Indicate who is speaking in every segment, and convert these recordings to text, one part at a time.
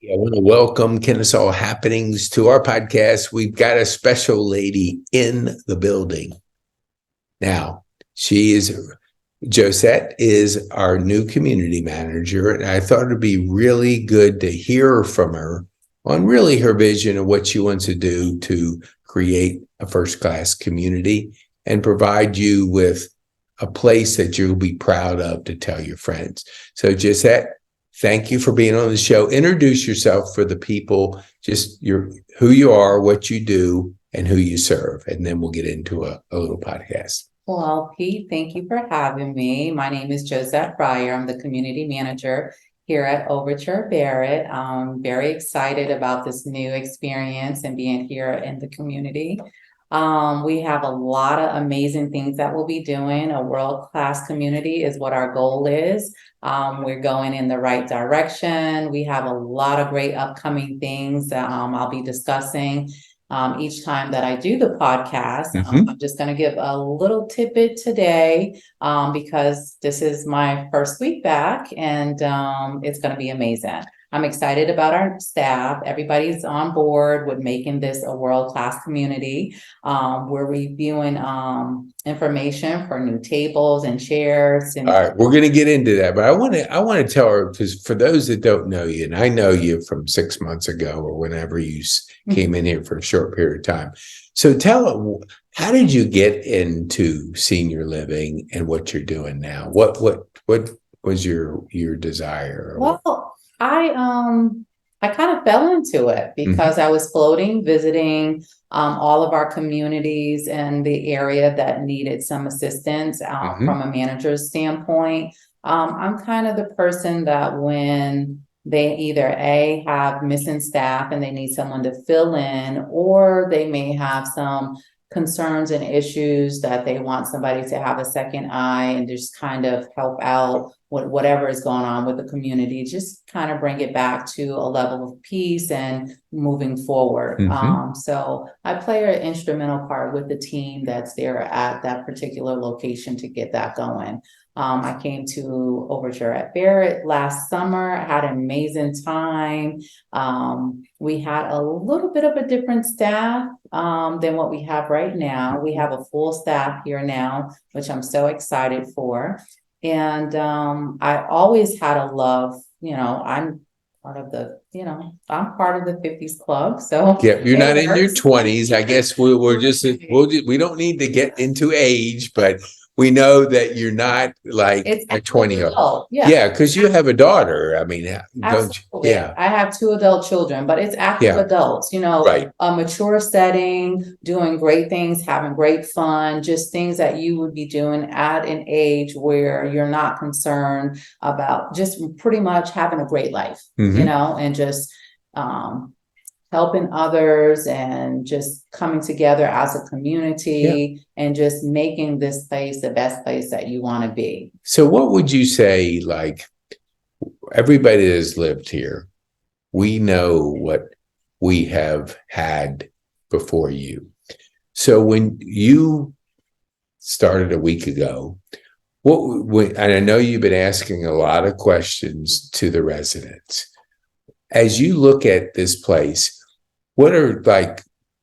Speaker 1: I want to welcome Kennesaw Happenings to our podcast. We've got a special lady in the building. Now, Josette is our new community manager, and I thought it'd be really good to hear from her on really her vision of what she wants to do to create a first-class community and provide you with a place that you'll be proud of to tell your friends. So, Josette, thank you for being on the show. Introduce yourself for the people, just who you are, what you do, and who you serve. And then we'll get into a little podcast.
Speaker 2: Well, Pete, thank you for having me. My name is Josette Fryer. I'm the community manager here at Overture Barrett. I'm very excited about this new experience and being here in the community. We have a lot of amazing things that we'll be doing. A world-class community is what our goal is. We're going in the right direction. We have a lot of great upcoming things that I'll be discussing each time that I do the podcast. I'm just going to give a little tidbit today because this is my first week back and it's going to be amazing. I'm excited about our staff. Everybody's on board with making this a world-class community. We're reviewing information for new tables and chairs. And
Speaker 1: all right, we're going to get into that, but I want to tell her, because for those that don't know you, and I know you from 6 months ago or whenever you came in here for a short period of time. So tell her, how did you get into senior living and what you're doing now? What was your desire?
Speaker 2: Well, I kind of fell into it because I was floating, visiting all of our communities in the area that needed some assistance from a manager's standpoint. I'm kind of the person that when they either have missing staff and they need someone to fill in, or they may have some concerns and issues that they want somebody to have a second eye and just kind of help out with whatever is going on with the community, just kind of bring it back to a level of peace and moving forward. So I play an instrumental part with the team that's there at that particular location to get that going. I came to Overture at Barrett last summer. I had an amazing time. We had a little bit of a different staff than what we have right now. We have a full staff here now, which I'm so excited for. And I always had a love, I'm part of the 50s club. So
Speaker 1: yeah, you're not in your 20s. I guess we don't need to get into age, but we know that you're not like a 20-year-old. Yeah, because you have a daughter. I mean, don't you? Yeah.
Speaker 2: I have 2 adult children, but it's active adults,
Speaker 1: right.
Speaker 2: A mature setting, doing great things, having great fun, just things that you would be doing at an age where you're not concerned about, just pretty much having a great life, and just helping others and just coming together as a community and just making this place the best place that you want to be.
Speaker 1: So what would you say, like, everybody that has lived here, we know what we have had before you. So when you started a week ago, and I know you've been asking a lot of questions to the residents. As you look at this place,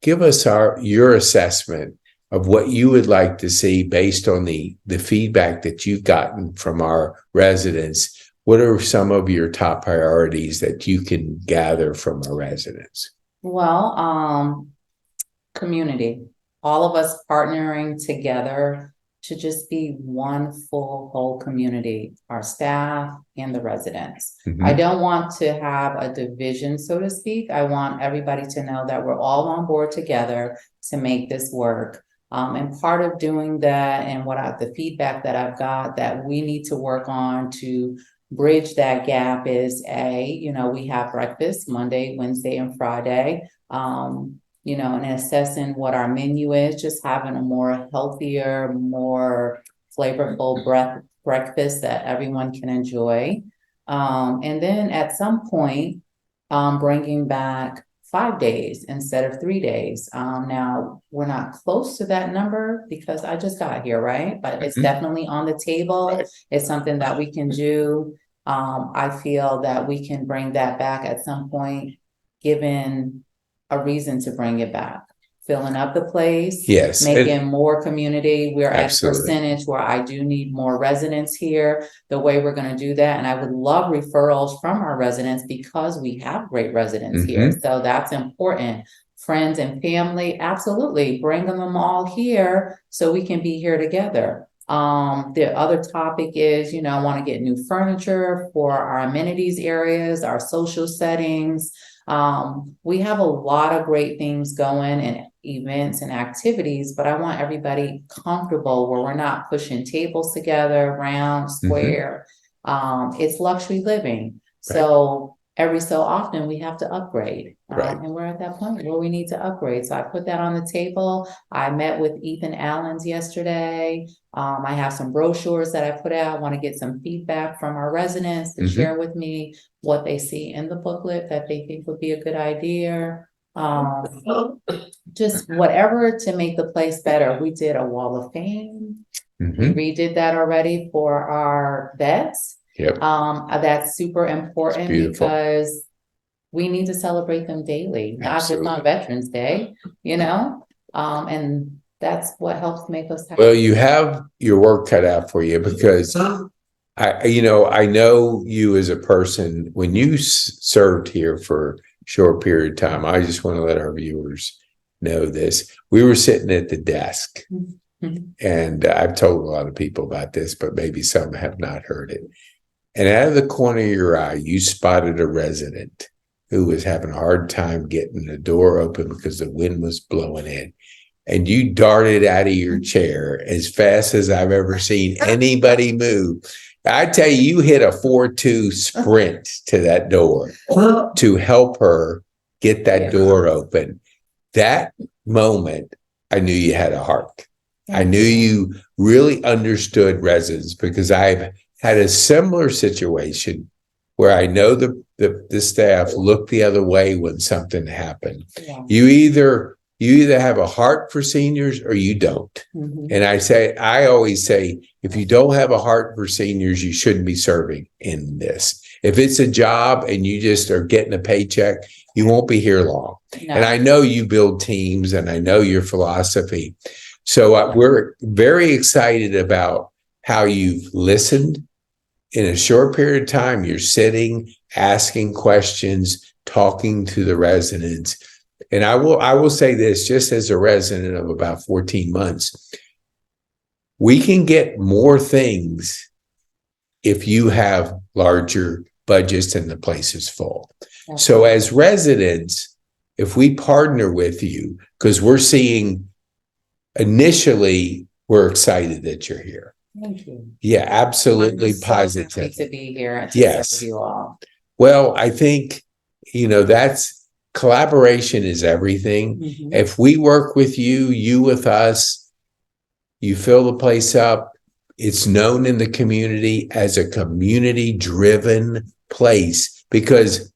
Speaker 1: give us your assessment of what you would like to see based on the feedback that you've gotten from our residents. What are some of your top priorities that you can gather from our residents?
Speaker 2: Well, community, all of us partnering together to just be one full whole community, our staff and the residents. I don't want to have a division, so to speak. I want everybody to know that we're all on board together to make this work. And part of doing that and the feedback that I've got that we need to work on to bridge that gap is we have breakfast Monday, Wednesday, and Friday. And assessing what our menu is, just having a more healthier, more flavorful breakfast that everyone can enjoy. And then at some point, bringing back 5 days instead of 3 days. Now, we're not close to that number because I just got here, right? But it's definitely on the table. It's something that we can do. I feel that we can bring that back at some point, given a reason to bring it back. Filling up the place.
Speaker 1: Yes.
Speaker 2: Making more community. We're at a
Speaker 1: Absolutely.
Speaker 2: percentage where I do need more residents here. The way we're gonna do that, and I would love referrals from our residents because we have great residents here. So that's important. Friends and family, absolutely, bring them all here so we can be here together. The other topic is, I want to get new furniture for our amenities areas, our social settings. We have a lot of great things going and events and activities, but I want everybody comfortable where we're not pushing tables together, round, square. It's luxury living. So every so often we have to upgrade. And we're at that point where we need to upgrade. So I put that on the table. I met with Ethan Allens yesterday. I have some brochures that I put out. I want to get some feedback from our residents to share with me what they see in the booklet that they think would be a good idea. Just whatever to make the place better. We did a wall of fame. We redid that already for our vets. That's super important because we need to celebrate them daily, not just on Veterans Day, and that's what helps make us happy.
Speaker 1: Well, you have your work cut out for you because I know you as a person. When you served here for a short period of time, I just want to let our viewers know this. We were sitting at the desk, and I've told a lot of people about this, but maybe some have not heard it. And out of the corner of your eye, you spotted a resident who was having a hard time getting the door open because the wind was blowing in. And you darted out of your chair as fast as I've ever seen anybody move. I tell you, you hit a 4-2 sprint to that door to help her get that door open. That moment, I knew you had a heart. I knew you really understood residents because I've had a similar situation where I know the staff look the other way when something happened. You either have a heart for seniors or you don't. And I always say, if you don't have a heart for seniors, you shouldn't be serving in this. If it's a job and you just are getting a paycheck, you won't be here long. And I know you build teams and I know your philosophy. So we're very excited about how you've listened. In a short period of time, you're sitting, asking questions, talking to the residents. And I will say this, just as a resident of about 14 months, we can get more things if you have larger budgets and the place is full. So as residents, if we partner with you, because we're seeing initially, we're excited that you're here.
Speaker 2: Thank you.
Speaker 1: Yeah, absolutely, positive.
Speaker 2: To be here.
Speaker 1: Yes.
Speaker 2: You all.
Speaker 1: Well, I think, that's collaboration is everything. If we work with you, you with us, you fill the place up. It's known in the community as a community-driven place because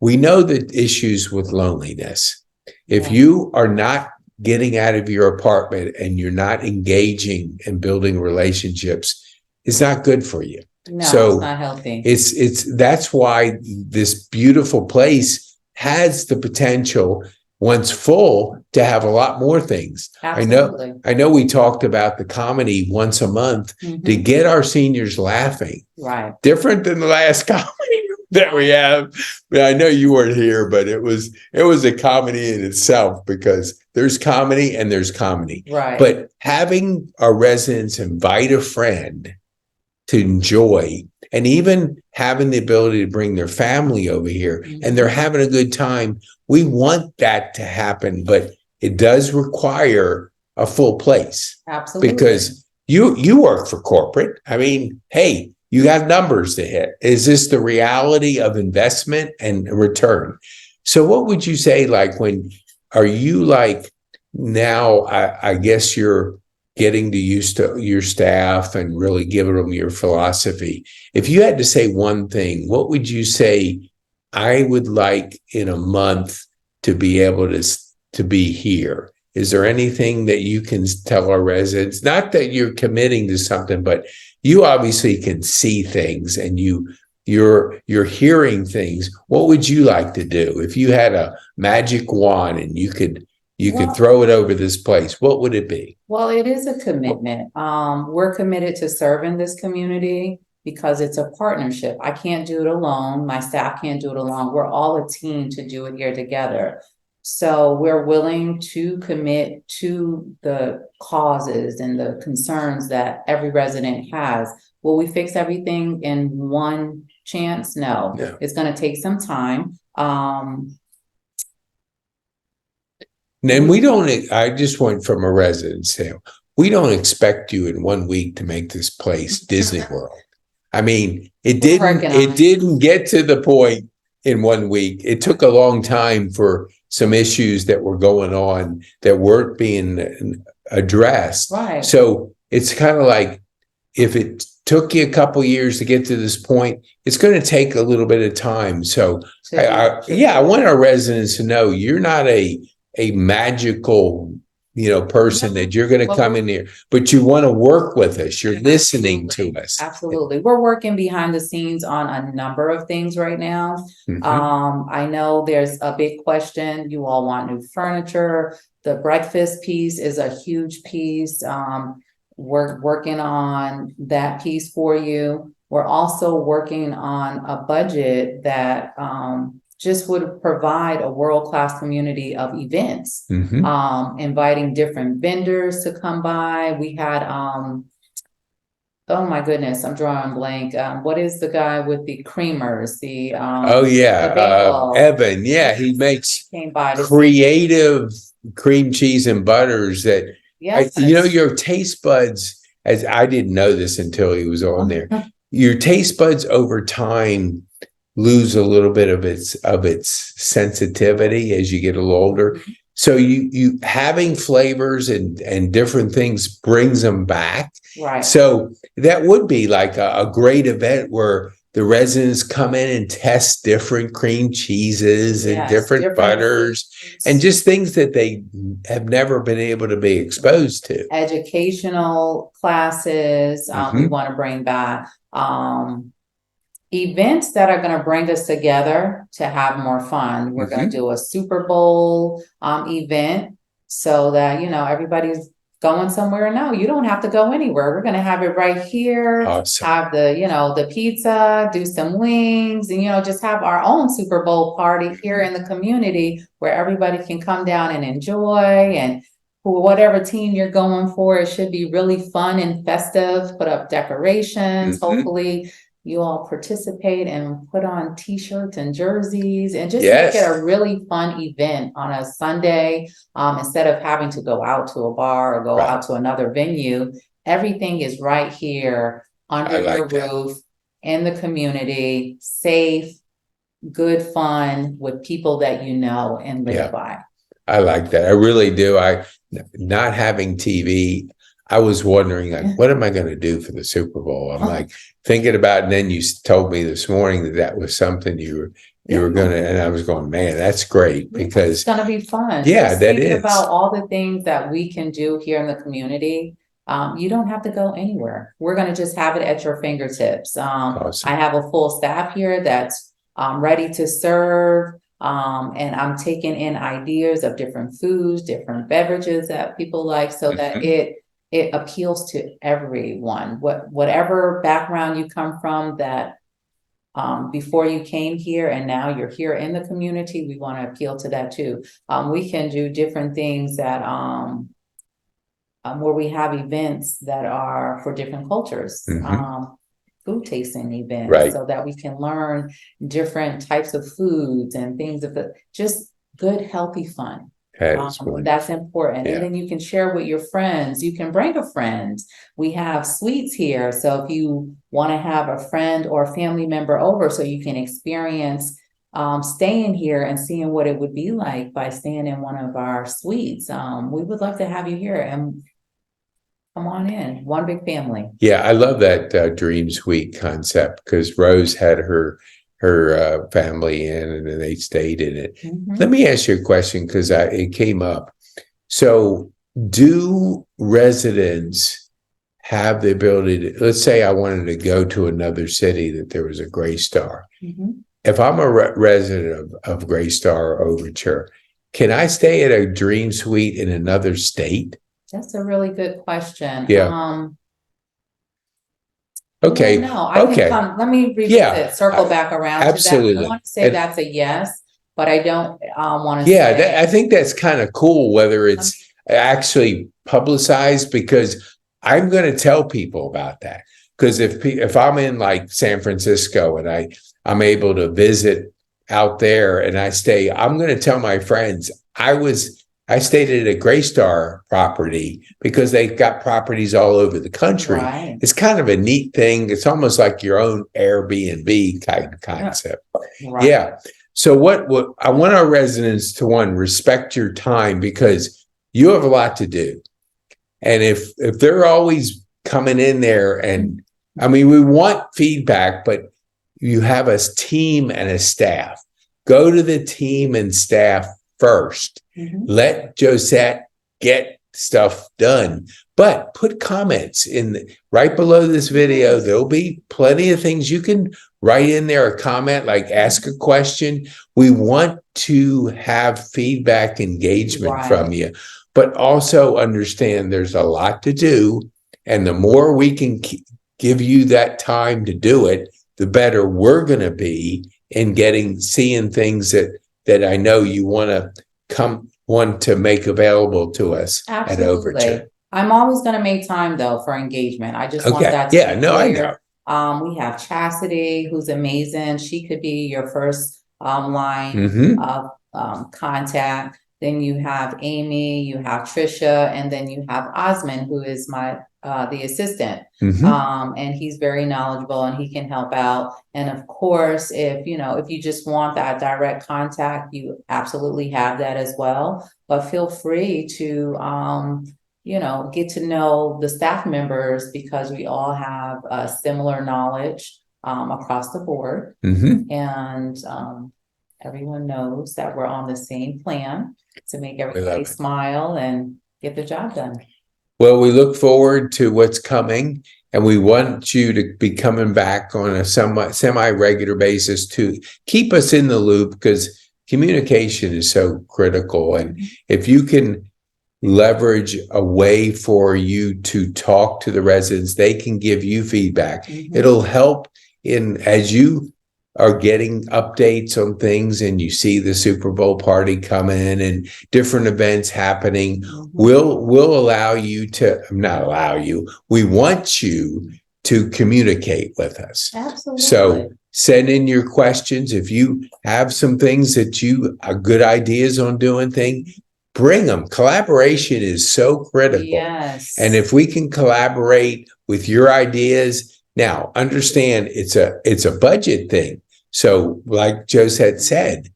Speaker 1: we know the issues with loneliness. If you are not getting out of your apartment and you're not engaging and building relationships, it's not good for you.
Speaker 2: No,
Speaker 1: so
Speaker 2: it's not healthy.
Speaker 1: That's why this beautiful place has the potential, once full, to have a lot more things.
Speaker 2: Absolutely.
Speaker 1: I know we talked about the comedy once a month to get our seniors laughing.
Speaker 2: Right.
Speaker 1: Different than the last comedy that we have. I know you weren't here, but it was a comedy in itself because there's comedy and there's comedy.
Speaker 2: Right.
Speaker 1: But having our residents invite a friend to enjoy, and even having the ability to bring their family over here and they're having a good time, we want that to happen, but it does require a full place.
Speaker 2: Absolutely.
Speaker 1: Because you work for corporate. I mean, hey, you got numbers to hit. Is this the reality of investment and return? So what would you say, are you now, I guess you're getting used to your staff and really giving them your philosophy. If you had to say one thing, what would you say? I would like in a month to be able to be here. Is there anything that you can tell our residents? Not that you're committing to something, but you obviously can see things and you you're hearing things. What would you like to do if you had a magic wand and you could throw it over this place? What would it be?
Speaker 2: Well, it is a commitment. We're committed to serving this community because it's a partnership. I can't do it alone. My staff can't do it alone. We're all a team to do it here together. So we're willing to commit to the causes and the concerns that every resident has. Will we fix everything in one chance? No. It's going to take some time.
Speaker 1: And I just went from a resident sale. We don't expect you in 1 week to make this place Disney World. I mean, it didn't get to the point in 1 week. It took a long time for some issues that were going on that weren't being addressed.
Speaker 2: Right.
Speaker 1: So it's kind of like, if it took you a couple of years to get to this point, it's going to take a little bit of time. So I want our residents to know you're not a magical, person that you're going to come in here, but you want to work with us. You're listening to us.
Speaker 2: Absolutely. We're working behind the scenes on a number of things right now. I know there's a big question. You all want new furniture. The breakfast piece is a huge piece. We're working on that piece for you. We're also working on a budget that just would provide a world-class community of events, inviting different vendors to come by. We had, oh my goodness, I'm drawing blank. What is the guy with the creamers?
Speaker 1: Evan. Yeah, he makes creative cream cheese and butters that, your taste buds, as I didn't know this until he was on there, your taste buds over time lose a little bit of its sensitivity as you get a little older. So you having flavors and different things brings them back.
Speaker 2: Right.
Speaker 1: So that would be like a great event where the residents come in and test different cream cheeses and different butters and just things that they have never been able to be exposed to.
Speaker 2: Educational classes, we want to bring back. Events that are going to bring us together to have more fun. We're going to do a Super Bowl event so that, everybody's going somewhere. No, you don't have to go anywhere. We're going to have it right here.
Speaker 1: Awesome.
Speaker 2: Have the pizza, do some wings, and, just have our own Super Bowl party here in the community where everybody can come down and enjoy. And for whatever team you're going for, it should be really fun and festive. Put up decorations. Hopefully you all participate and put on t-shirts and jerseys and just make it a really fun event on a Sunday. Instead of having to go out to a bar or go out to another venue, everything is right here under your roof in the community, safe, good fun with people that you know and live by.
Speaker 1: I like that. I really do. Not having TV, I was wondering, what am I going to do for the Super Bowl? I'm like thinking about it, and then you told me this morning that was something you were going to, and I was going, man, that's great because
Speaker 2: it's going to be fun.
Speaker 1: Yeah,
Speaker 2: just
Speaker 1: that is
Speaker 2: about all the things that we can do here in the community. You don't have to go anywhere. We're going to just have it at your fingertips.
Speaker 1: Awesome.
Speaker 2: I have a full staff here that's ready to serve. And I'm taking in ideas of different foods, different beverages that people like, so that it appeals to everyone. Whatever background you come from, that before you came here and now you're here in the community, we want to appeal to that too. We can do different things that where we have events that are for different cultures. Food tasting events, so that we can learn different types of foods and things just good, healthy fun. That's important. And then you can share with your friends. You can bring a friend. We have suites here. So if you want to have a friend or a family member over, so you can experience staying here and seeing what it would be like by staying in one of our suites. We would love to have you here and come on in. One big family.
Speaker 1: Yeah, I love that Dream Suite concept because Rose had her family in and then they stayed in it. Let me ask you a question because it came up. So do residents have the ability to, let's say I wanted to go to another city that there was a Gray Star. If I'm a resident of Gray Star or Overture, can I stay at a dream suite in another state?
Speaker 2: That's a really good question.
Speaker 1: Yeah. Okay.
Speaker 2: No, I can come, let me revisit, circle back around to that.
Speaker 1: Absolutely.
Speaker 2: I want to say that's a yes, but I don't want to
Speaker 1: Yeah,
Speaker 2: say.
Speaker 1: I think that's kind of cool, whether it's actually publicized, because I'm going to tell people about that. Because if I'm in like San Francisco and I'm able to visit out there and I stay, I'm going to tell my friends I stayed at a Gray Star property, because they've got properties all over the country.
Speaker 2: Right.
Speaker 1: It's kind of a neat thing. It's almost like your own Airbnb kind of concept.
Speaker 2: Right.
Speaker 1: Yeah. So what I want our residents to, one, respect your time, because you have a lot to do. And if they're always coming in there, and I mean, we want feedback, but you have a team and a staff. Go to the team and staff first. Let Josette get stuff done, but put comments right below this video. There'll be plenty of things you can write in there, a comment, like ask a question. We want to have feedback, engagement from you, but also understand there's a lot to do. And the more we can give you that time to do it, the better we're going to be in seeing things that I know you want to make available to us. Absolutely. At Overture.
Speaker 2: I'm always going to make time though for engagement. I just want that to be clear. I know. We have Chastity, who's amazing. She could be your first line of contact. Then you have Amy, you have Trisha, and then you have Osmond, who is the assistant. And he's very knowledgeable and he can help out. And of course, if you just want that direct contact, you absolutely have that as well. But feel free to get to know the staff members, because we all have similar knowledge across the board. And everyone knows that we're on the same plan to make everybody smile and get the job done.
Speaker 1: Well, we look forward to what's coming, and we want you to be coming back on a semi-regular basis to keep us in the loop, because communication is so critical. And if you can leverage a way for you to talk to the residents, they can give you feedback. It'll help as you are getting updates on things and you see the Super Bowl party coming and different events happening. We'll allow you to, not allow you, we want you to communicate with us.
Speaker 2: Absolutely.
Speaker 1: So send in your questions. If you have some things that you are good ideas on doing things, bring them. Collaboration is so critical.
Speaker 2: Yes.
Speaker 1: And if we can collaborate with your ideas, now understand it's a budget thing. So like Josette said,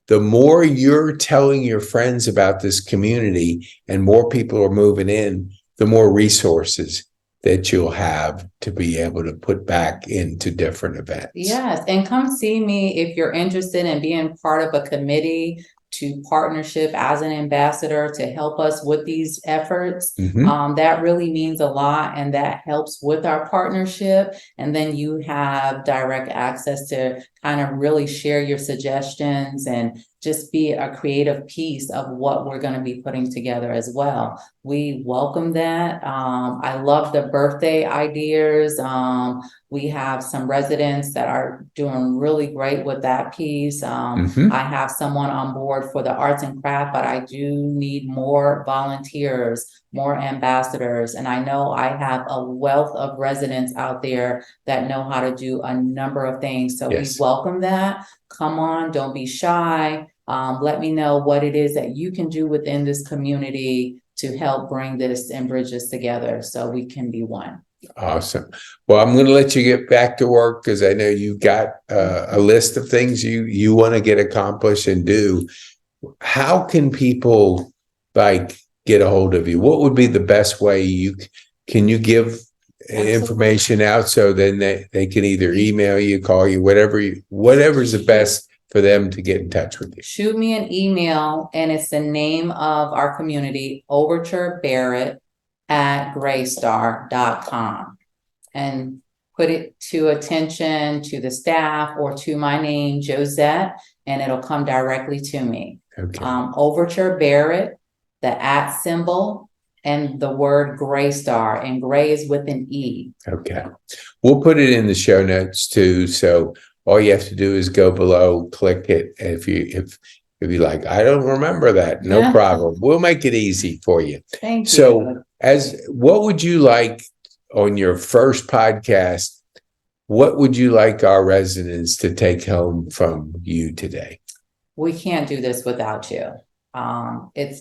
Speaker 1: the more you're telling your friends about this community and more people are moving in, the more resources that you'll have to be able to put back into different events.
Speaker 2: Yes. And come see me if you're interested in being part of a committee to partnership as an ambassador to help us with these efforts. That really means a lot, and that helps with our partnership. And then you have direct access to kind of really share your suggestions and just be a creative piece of what we're going to be putting together as well. We welcome that. I love the birthday ideas. We have some residents that are doing really great with that piece. I have someone on board for the arts and craft, but I do need more volunteers, more ambassadors. And I know I have a wealth of residents out there that know how to do a number of things. So we welcome that. Come on, don't be shy. Let me know what it is that you can do within this community to help bring this and bridge us together so we can be one.
Speaker 1: Awesome. Well, I'm going to let you get back to work, because I know you've got a list of things you want to get accomplished and do. How can people get a hold of you? What would be the best way can you give information out so then they can either email you, call you, whatever's the best for them to get in touch with you?
Speaker 2: Shoot me an email, and it's the name of our community, Overture Barrett graystar.com and put it to attention to the staff or to my name, Josette, and it'll come directly to me.
Speaker 1: Okay.
Speaker 2: Overture Barrett, the @ symbol, and the word Graystar, and gray is with an E.
Speaker 1: Okay. We'll put it in the show notes too. So all you have to do is go below, click it. If you're like, I don't remember that, no problem. We'll make it easy for you.
Speaker 2: Thank you.
Speaker 1: So what would you like on your first podcast? What would you like our residents to take home from you today?
Speaker 2: We can't do this without you.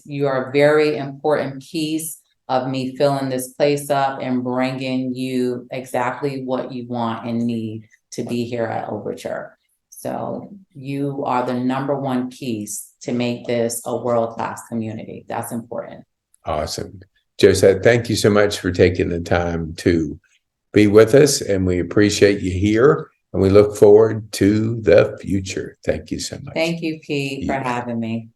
Speaker 2: You are a very important piece of me filling this place up and bringing you exactly what you want and need to be here at Overture. So you are the #1 piece to make this a world-class community. That's important.
Speaker 1: Awesome. Josette, thank you so much for taking the time to be with us, and we appreciate you here, and we look forward to the future. Thank you so much.
Speaker 2: Thank you, Pete, for having me.